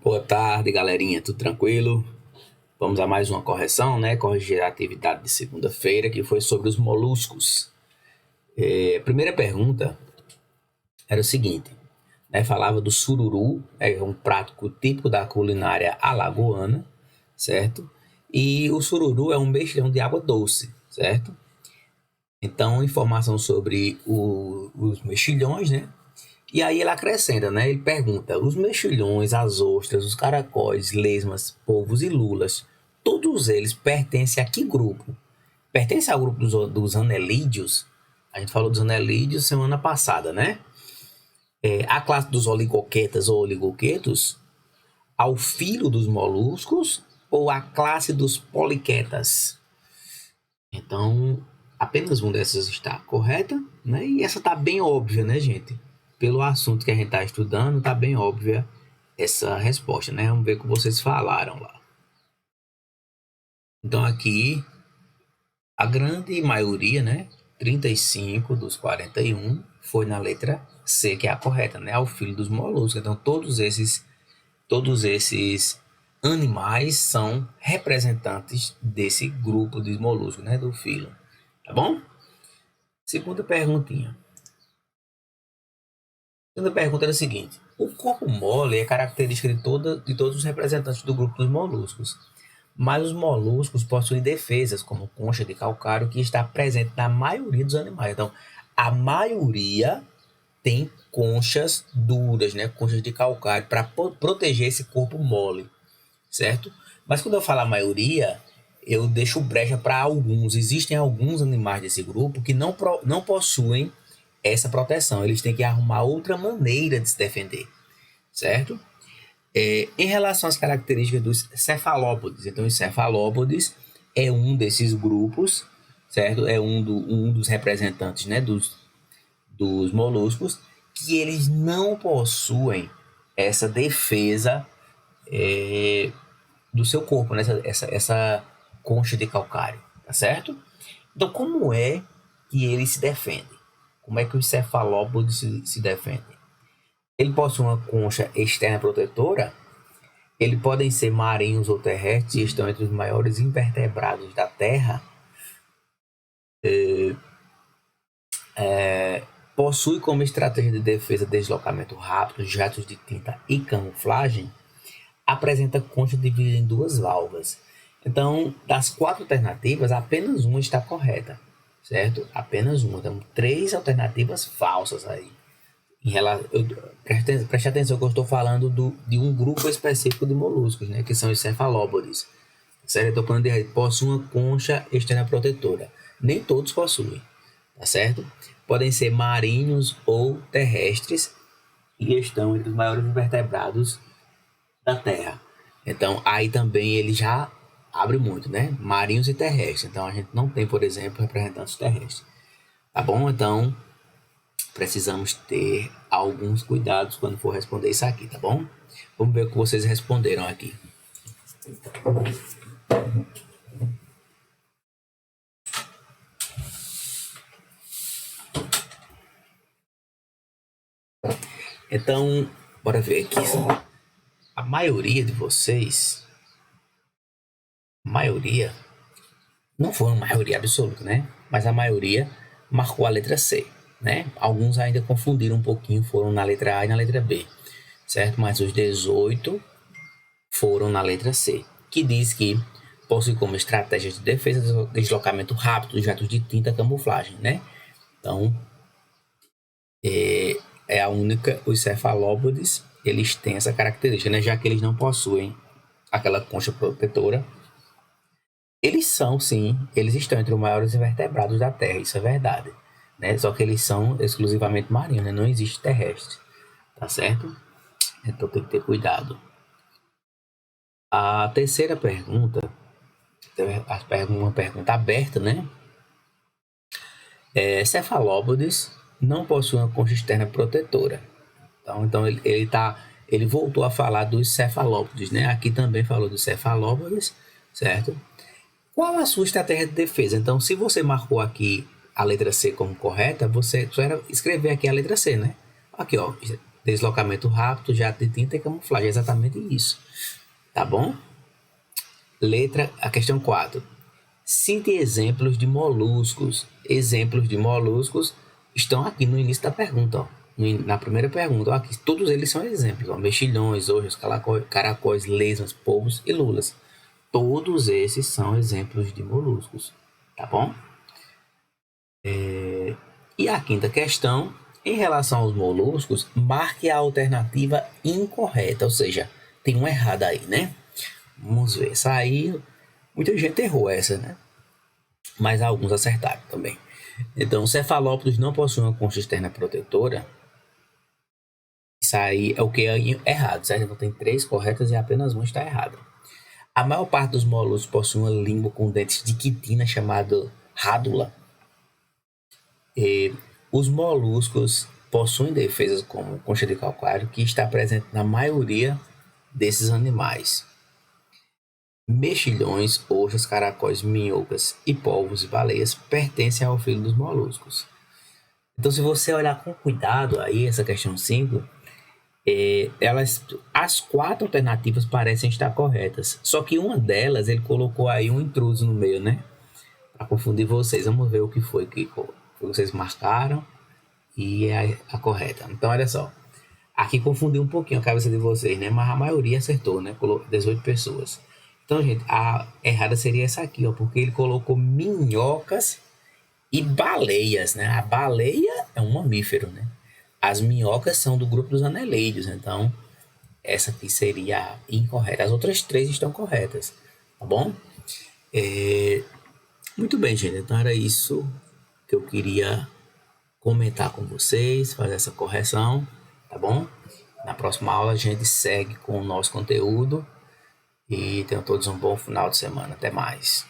Boa tarde, galerinha, tudo tranquilo? Vamos a mais uma correção, né? Corrigir a atividade de segunda-feira, que foi sobre os moluscos. A primeira pergunta era o seguinte, né? Falava do sururu, é um prato típico da culinária alagoana, certo? E o sururu é um mexilhão de água doce, certo? Então, informação sobre os mexilhões, né? E aí ele acrescenta, né? Ele pergunta: os mexilhões, as ostras, os caracóis, lesmas, polvos e lulas, todos eles pertencem a que grupo? Pertence ao grupo dos anelídeos? A gente falou dos anelídeos semana passada, né? A classe dos oligoquetas ou oligoquetos, ao filo dos moluscos ou a classe dos poliquetas? Então, apenas uma dessas está correta, né? E essa está bem óbvia, né, gente? Pelo assunto que a gente está estudando, está bem óbvia essa resposta, né? Vamos ver o que vocês falaram lá. Então, aqui, a grande maioria, né? 35 dos 41 foi na letra C, que é a correta, né? Ao filo dos moluscos. Então, todos esses animais são representantes desse grupo de moluscos, né? Do filo. Tá bom? Segunda perguntinha. A segunda pergunta era a seguinte: o corpo mole é característica de todos os representantes do grupo dos moluscos, mas os moluscos possuem defesas, como concha de calcário, que está presente na maioria dos animais. Então, a maioria tem conchas duras, né? Conchas de calcário, para proteger esse corpo mole, certo? Mas quando eu falo a maioria, eu deixo brecha para alguns. Existem alguns animais desse grupo que não possuem essa proteção. Eles têm que arrumar outra maneira de se defender, certo? Em relação às características dos cefalópodes, então os cefalópodes é um desses grupos, certo? É um dos representantes, né, dos moluscos, que eles não possuem essa defesa do seu corpo, né? essa concha de calcário, tá certo? Então, como é que eles se defendem? Como é que os cefalópodes se defendem? Ele possui uma concha externa protetora. Eles podem ser marinhos ou terrestres e estão entre os maiores invertebrados da Terra. Possui como estratégia de defesa deslocamento rápido, jatos de tinta e camuflagem. Apresenta concha dividida em duas valvas. Então, das 4 alternativas, apenas uma está correta, certo? Apenas uma. Então, 3 alternativas falsas aí. Preste atenção que eu estou falando de um grupo específico de moluscos, né? Que são os cefalópodes. Certo? Eu estou falando de possui uma concha externa protetora. Nem todos possuem, tá certo? Podem ser marinhos ou terrestres e estão entre os maiores invertebrados da Terra. Então, aí também ele já abre muito, né? Marinhos e terrestres. Então, a gente não tem, por exemplo, representantes terrestres. Tá bom? Então, precisamos ter alguns cuidados quando for responder isso aqui, tá bom? Vamos ver o que vocês responderam aqui. Então, bora ver aqui. A maioria de vocês, não foi uma maioria absoluta, né? Mas a maioria marcou a letra C, né? Alguns ainda confundiram um pouquinho, foram na letra A e na letra B, certo? Mas os 18 foram na letra C, que diz que possui como estratégia de defesa deslocamento rápido, jatos de tinta, camuflagem, né? Então, é a única, os cefalópodes, eles têm essa característica, né? Já que eles não possuem aquela concha protetora. Eles são, sim, eles estão entre os maiores invertebrados da Terra, isso é verdade, né? Só que eles são exclusivamente marinhos, né? Não existe terrestre, tá certo? Então tem que ter cuidado. A terceira pergunta, uma pergunta aberta, né? Cefalópodes não possui uma concha externa protetora. Então ele voltou a falar dos cefalópodes, né? Aqui também falou dos cefalópodes, certo? Qual a sua estratégia de defesa? Então, se você marcou aqui a letra C como correta, você só era escrever aqui a letra C, né? Aqui, ó. Deslocamento rápido, jato de tinta e camuflagem. É exatamente isso. Tá bom? A questão 4. Cite exemplos de moluscos. Exemplos de moluscos estão aqui no início da pergunta. Ó. Na primeira pergunta, ó, aqui, todos eles são exemplos. Ó. Mexilhões, ostras, caracóis, lesmas, polvos e lulas. Todos esses são exemplos de moluscos. Tá bom? E a quinta questão, em relação aos moluscos, marque a alternativa incorreta. Ou seja, tem uma errada aí, né? Vamos ver. Essa aí, muita gente errou essa, né? Mas alguns acertaram também. Então, cefalópodes não possuem uma concha externa protetora. Isso aí é o que é errado, certo? Então, tem 3 corretas e apenas uma está errada. A maior parte dos moluscos possui uma língua com dentes de quitina chamada rádula. Os moluscos possuem defesas como concha de calcário, que está presente na maioria desses animais. Mexilhões, ostras, caracóis, minhocas e polvos e baleias pertencem ao filo dos moluscos. Então, se você olhar com cuidado aí essa questão 5, as 4 alternativas parecem estar corretas. Só que uma delas ele colocou aí um intruso no meio, né? Para confundir vocês. Vamos ver o que foi que vocês marcaram e é a correta. Então, olha só. Aqui confundiu um pouquinho a cabeça de vocês, né? Mas a maioria acertou, né? 18 pessoas. Então, gente, a errada seria essa aqui, ó, porque ele colocou minhocas e baleias, né? A baleia é um mamífero, né? As minhocas são do grupo dos aneleidos, então essa aqui seria incorreta. As outras 3 estão corretas, tá bom? Muito bem, gente. Então era isso que eu queria comentar com vocês, fazer essa correção, tá bom? Na próxima aula a gente segue com o nosso conteúdo e tenham todos um bom final de semana. Até mais.